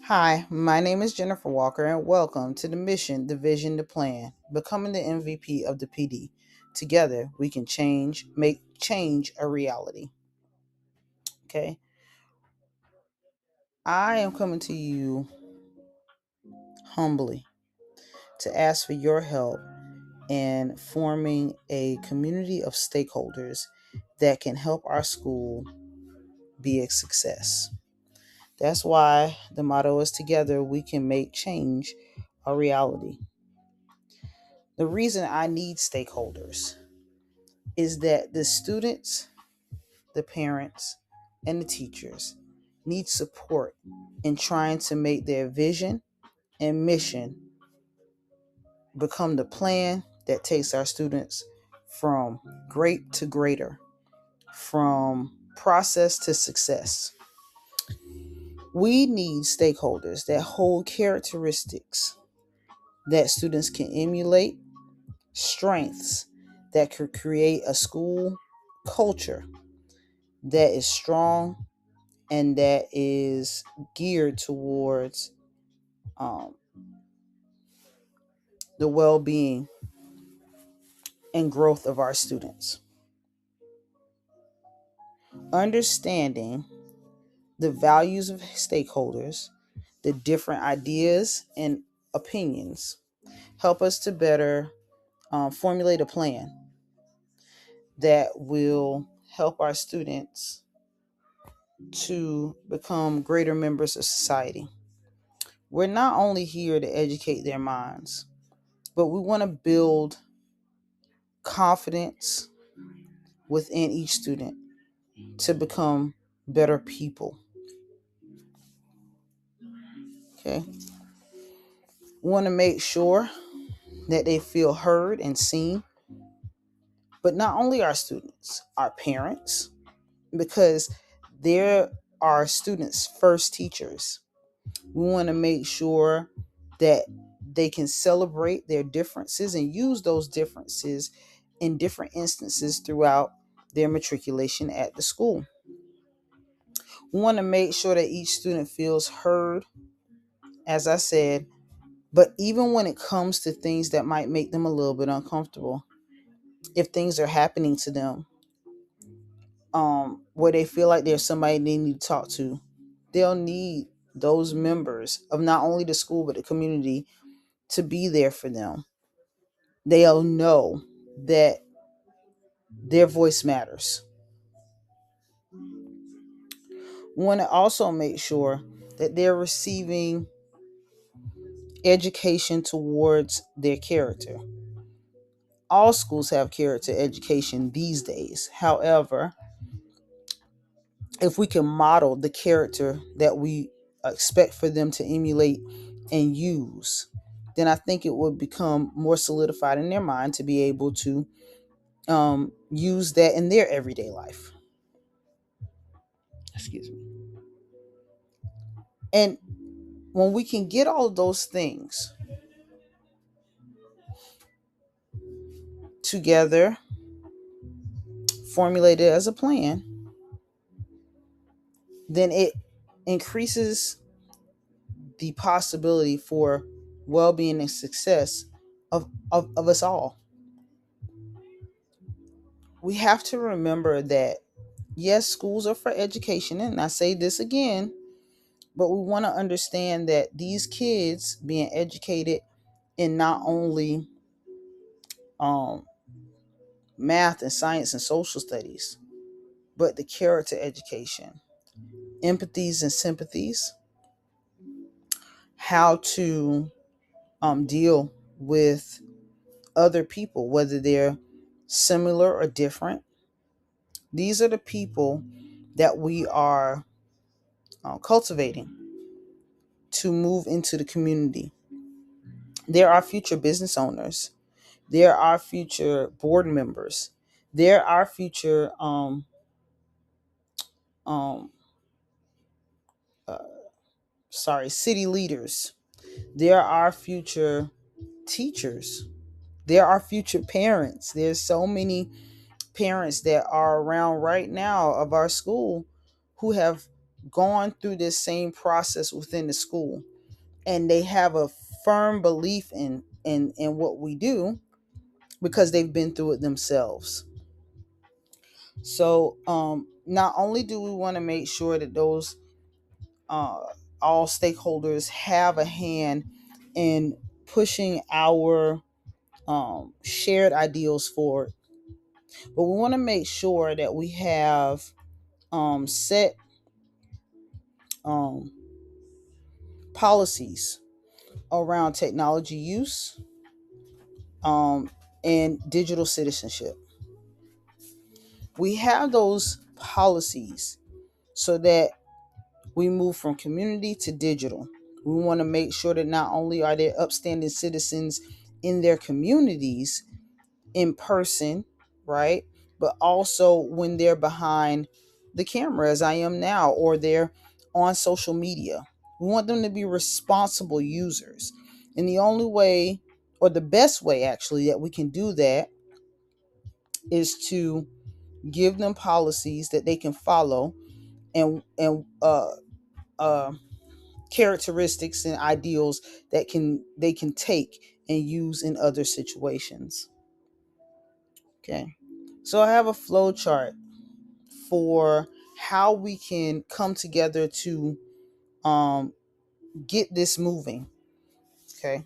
Hi, my name is Jennifer Walker, and welcome to the mission, the vision, the plan, becoming the MVP of the PD. Together, we can make change a reality. Okay, I am coming to you humbly to ask for your help in forming a community of stakeholders that can help our school be a success. That's why the motto is together we can make change a reality. The reason I need stakeholders is that the students, the parents, and the teachers need support in trying to make their vision and mission become the plan that takes our students from great to greater, from process to success. We need stakeholders that hold characteristics that students can emulate, strengths that could create a school culture that is strong and that is geared towards um, the well-being and growth of our students. Understanding the values of stakeholders, the different ideas and opinions, help us to better formulate a plan that will help our students to become greater members of society. We're not only here to educate their minds, but we want to build confidence within each student to become better people. Okay. We want to make sure that they feel heard and seen, but not only our students, our parents, because they're our students' first teachers. We want to make sure that they can celebrate their differences and use those differences in different instances throughout their matriculation at the school. We want to make sure that each student feels heard, as I said, but even when it comes to things that might make them a little bit uncomfortable, if things are happening to them, where they feel like there's somebody they need to talk to, they'll need those members of not only the school but the community to be there for them. They'll know that their voice matters. We want to also make sure that they're receiving education towards their character. All schools have character education these days. However, if we can model the character that we expect for them to emulate and use, then I think it would become more solidified in their mind to be able to use that in their everyday life. Excuse me. And when we can get all of those things together, formulated as a plan, then it increases the possibility for well-being and success of us all. We have to remember that yes, schools are for education, and I say this again, but we want to understand that these kids being educated in not only um, math and science and social studies, but the character education, empathies and sympathies, how to deal with other people, whether they're similar or different. These are the people that we are cultivating to move into the community. There are future business owners. There are future board members. There are future um, uh, city leaders. There are future teachers. There are future parents. There's so many parents that are around right now of our school who have gone through this same process within the school, and they have a firm belief in what we do because they've been through it themselves. So not only do we want to make sure that those uh, all stakeholders have a hand in pushing our shared ideals forward, but we want to make sure that we have set um, policies around technology use um, and digital citizenship. We have those policies so that we move from community to digital. We want to make sure that not only are they upstanding citizens in their communities in person, right? But also when they're behind the camera, as I am now, or they're on social media. We want them to be responsible users. And the only way, or the best way actually, that we can do that is to give them policies that they can follow, and characteristics and ideals that they can take and use in other situations. Okay. So I have a flow chart for how we can come together to um, get this moving. Okay.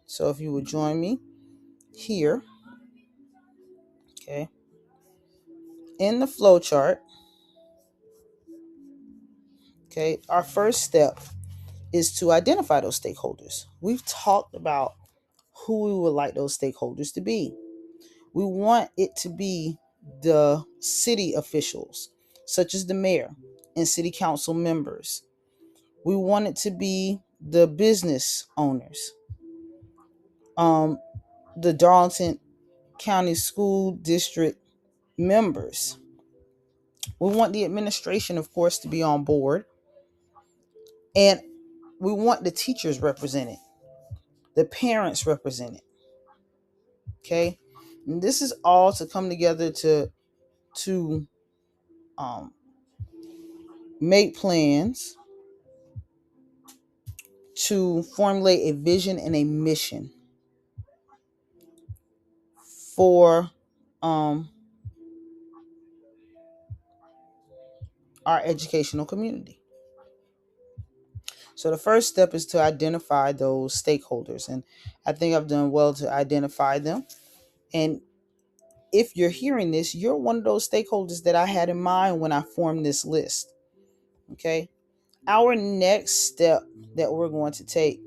So if you would join me here, okay, in the flow chart, okay, our first step is to identify those stakeholders. We've talked about who we would like those stakeholders to be. We want it to be the city officials, such as the mayor and city council members. We want it to be the business owners, um, the Darlington County School District members. We want the administration, of course, to be on board. And we want the teachers represented, the parents represented. Okay. And this is all to come together to um, make plans, to formulate a vision and a mission for um, our educational community. So the first step is to identify those stakeholders. And I think I've done well to identify them. And if you're hearing this, you're one of those stakeholders that I had in mind when I formed this list. Okay. Our next step that we're going to take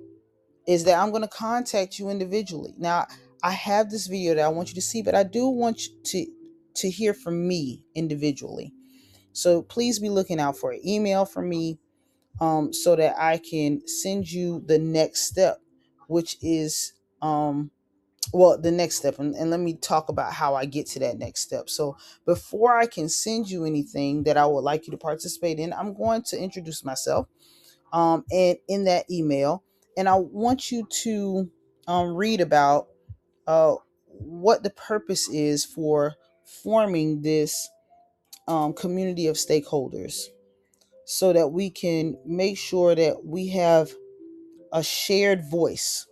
is that I'm going to contact you individually. Now, I have this video that I want you to see, but I do want you to hear from me individually. So please be looking out for an email from me, so that I can send you the next step, which is the next step. And let me talk about how I get to that next step. So before I can send you anything that I would like you to participate in, I'm going to introduce myself and in that email. And I want you to read about what the purpose is for forming this community of stakeholders, so that we can make sure that we have a shared voice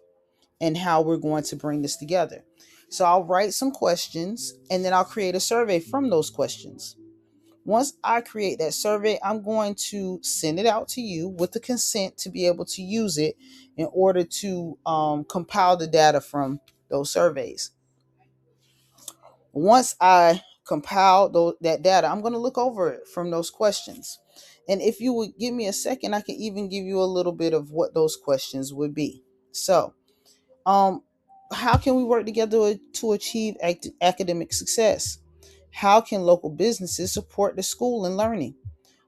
in how we're going to bring this together. So I'll write some questions and then I'll create a survey from those questions. Once I create that survey, I'm going to send it out to you with the consent to be able to use it in order to compile the data from those surveys. Once I compile that data, I'm going to look over it from those questions. And if you would give me a second, I can even give you a little bit of what those questions would be. So, how can we work together to achieve academic success? How can local businesses support the school in learning?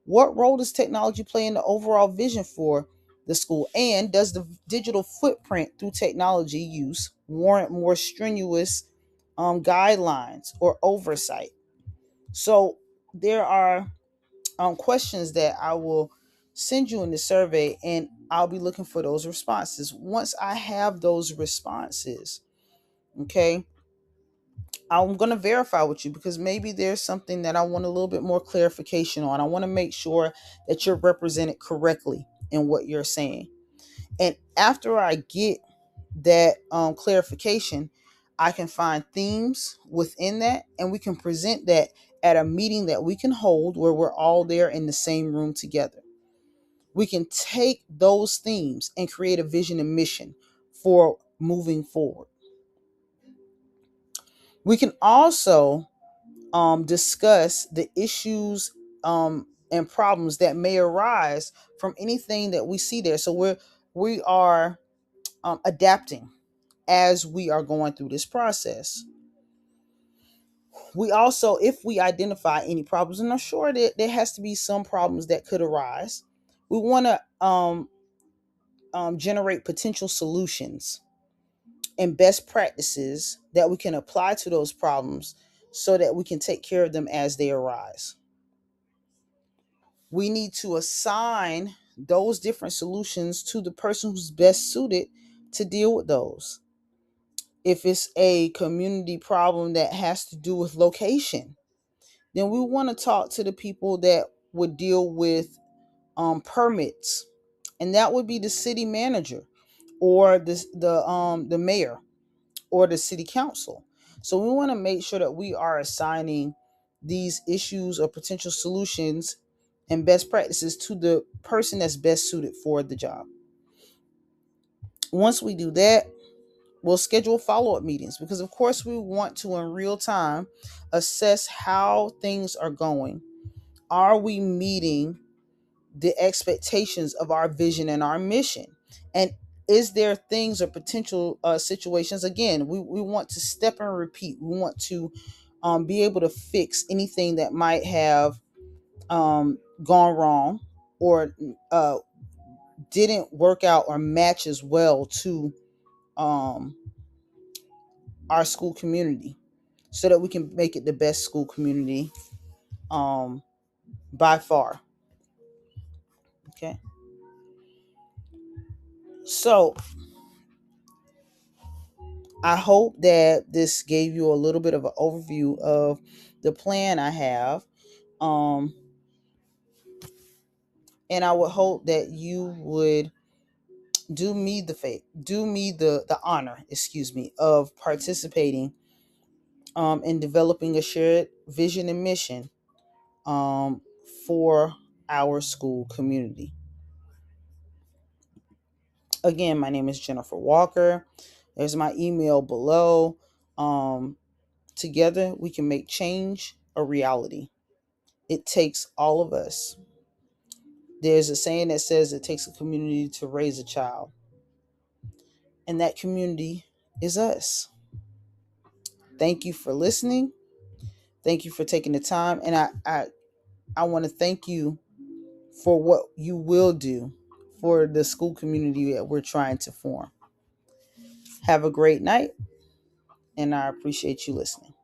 What role does technology play in the overall vision for the school? And does the digital footprint through technology use warrant more strenuous guidelines or oversight? So there are questions that I will send you in the survey, and I'll be looking for those responses. Once I have those responses, okay, I'm going to verify with you because maybe there's something that I want a little bit more clarification on. I want to make sure that you're represented correctly in what you're saying. And after I get that clarification, I can find themes within that, and we can present that at a meeting that we can hold where we're all there in the same room together. We can take those themes and create a vision and mission for moving forward. We can also discuss the issues and problems that may arise from anything that we see there. So we are adapting as we are going through this process. We also, if we identify any problems, and I'm sure that there has to be some problems that could arise, we want to generate potential solutions and best practices that we can apply to those problems so that we can take care of them as they arise. We need to assign those different solutions to the person who's best suited to deal with those. If it's a community problem that has to do with location, then we want to talk to the people that would deal with permits, and that would be the city manager or the mayor or the city council. So we want to make sure that we are assigning these issues or potential solutions and best practices to the person that's best suited for the job. Once we do that, we'll schedule follow-up meetings because of course we want to in real time assess how things are going. Are we meeting the expectations of our vision and our mission? And is there things or potential situations? Again, we want to step and repeat. We want to be able to fix anything that might have gone wrong or didn't work out or match as well to um, our school community so that we can make it the best school community by far. Okay. So I hope that this gave you a little bit of an overview of the plan I have. Um, and I would hope that you would do me the honor, excuse me, of participating in developing a shared vision and mission um, for our school community. Again, my name is Jennifer Walker. There's my email below. Together, we can make change a reality. It takes all of us. There's a saying that says it takes a community to raise a child, and that community is us. Thank you for listening. Thank you for taking the time, and I want to thank you for what you will do for the school community that we're trying to form. Have a great night, and I appreciate you listening.